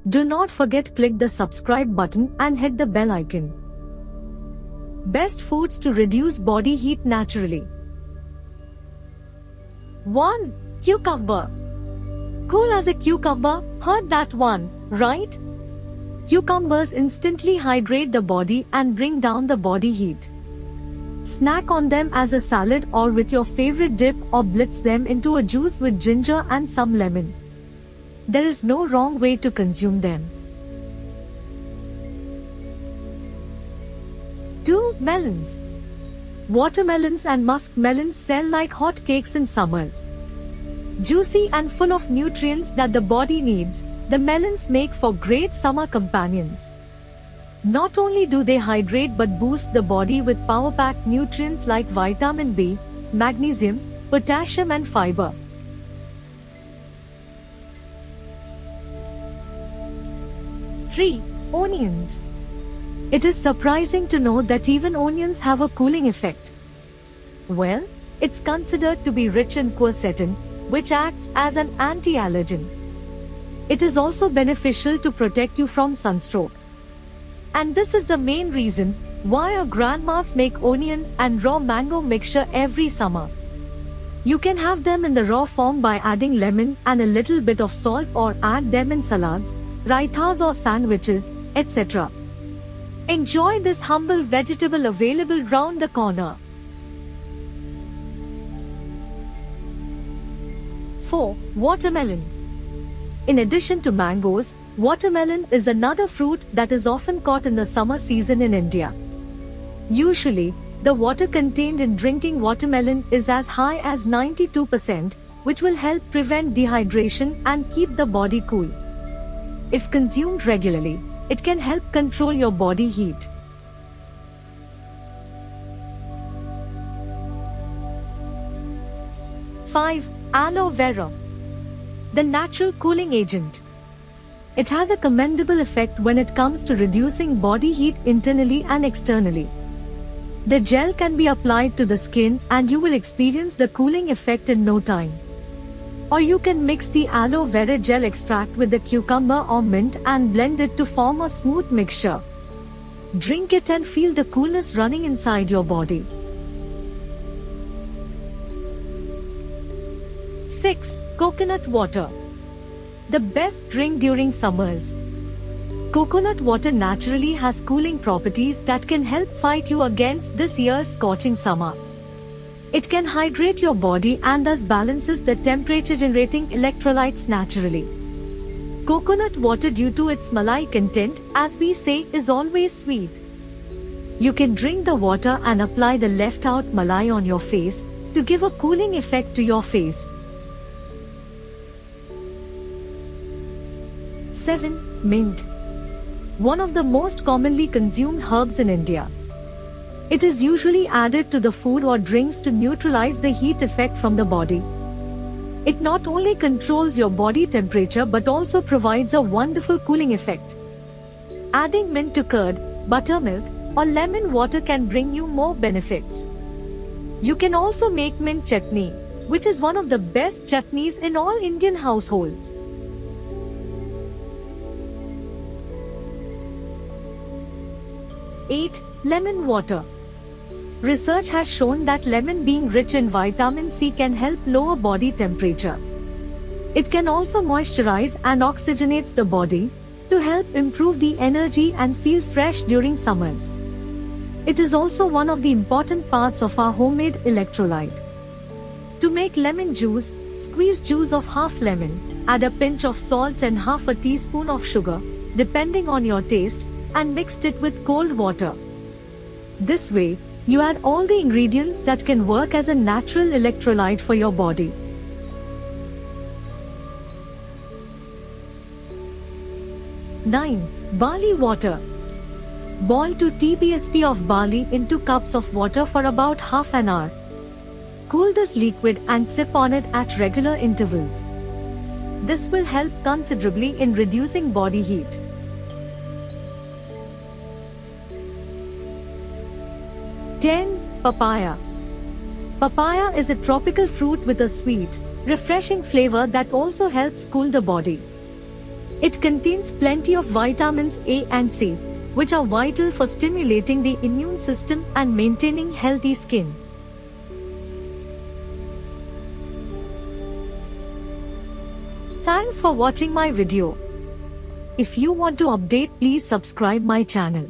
Do not forget click the subscribe button and hit the bell icon. Best foods to reduce body heat naturally. 1. Cucumber. Cool as a cucumber, heard that one, right? Cucumbers instantly hydrate the body and bring down the body heat. Snack on them as a salad or with your favorite dip, or blitz them into a juice with ginger and some lemon. There is no wrong way to consume them. 2. Melons. Watermelons and muskmelons sell like hot cakes in summers. Juicy and full of nutrients that the body needs, the melons make for great summer companions. Not only do they hydrate but boost the body with power-packed nutrients like vitamin B, magnesium, potassium and fiber. 3. Onions. It is surprising to know that even onions have a cooling effect. Well, it's considered to be rich in quercetin, which acts as an anti-allergen. It is also beneficial to protect you from sunstroke. And this is the main reason why our grandmas make onion and raw mango mixture every summer. You can have them in the raw form by adding lemon and a little bit of salt, or add them in salads, raitas or sandwiches, etc. Enjoy this humble vegetable available round the corner. 4. Watermelon. In addition to mangoes, watermelon is another fruit that is often caught in the summer season in India. Usually, the water contained in drinking watermelon is as high as 92%, which will help prevent dehydration and keep the body cool. If consumed regularly, it can help control your body heat. 5. Aloe vera. The natural cooling agent. It has a commendable effect when it comes to reducing body heat internally and externally. The gel can be applied to the skin and you will experience the cooling effect in no time. Or you can mix the aloe vera gel extract with the cucumber or mint and blend it to form a smooth mixture. Drink it and feel the coolness running inside your body. 6. Coconut water. The best drink during summers. Coconut water naturally has cooling properties that can help fight you against this year's scorching summer. It can hydrate your body and thus balances the temperature-generating electrolytes naturally. Coconut water, due to its malai content, as we say, is always sweet. You can drink the water and apply the left-out malai on your face to give a cooling effect to your face. 7. Mint. One of the most commonly consumed herbs in India. It is usually added to the food or drinks to neutralize the heat effect from the body. It not only controls your body temperature but also provides a wonderful cooling effect. Adding mint to curd, buttermilk, or lemon water can bring you more benefits. You can also make mint chutney, which is one of the best chutneys in all Indian households. 8. Lemon water. Research has shown that lemon, being rich in vitamin C, can help lower body temperature. It can also moisturize and oxygenates the body to help improve the energy and feel fresh during summers. It is also one of the important parts of our homemade electrolyte. To make lemon juice, squeeze juice of half lemon, add a pinch of salt and half a teaspoon of sugar, depending on your taste, and mixed it with cold water. This way, you add all the ingredients that can work as a natural electrolyte for your body. 9. Barley water. Boil 2 TBSP of barley in 2 cups of water for about half an hour. Cool this liquid and sip on it at regular intervals. This will help considerably in reducing body heat. 10. Papaya. Papaya is a tropical fruit with a sweet, refreshing flavor that also helps cool the body. It contains plenty of vitamins A and C, which are vital for stimulating the immune system and maintaining healthy skin. Thanks for watching my video. If you want to update, please subscribe my channel.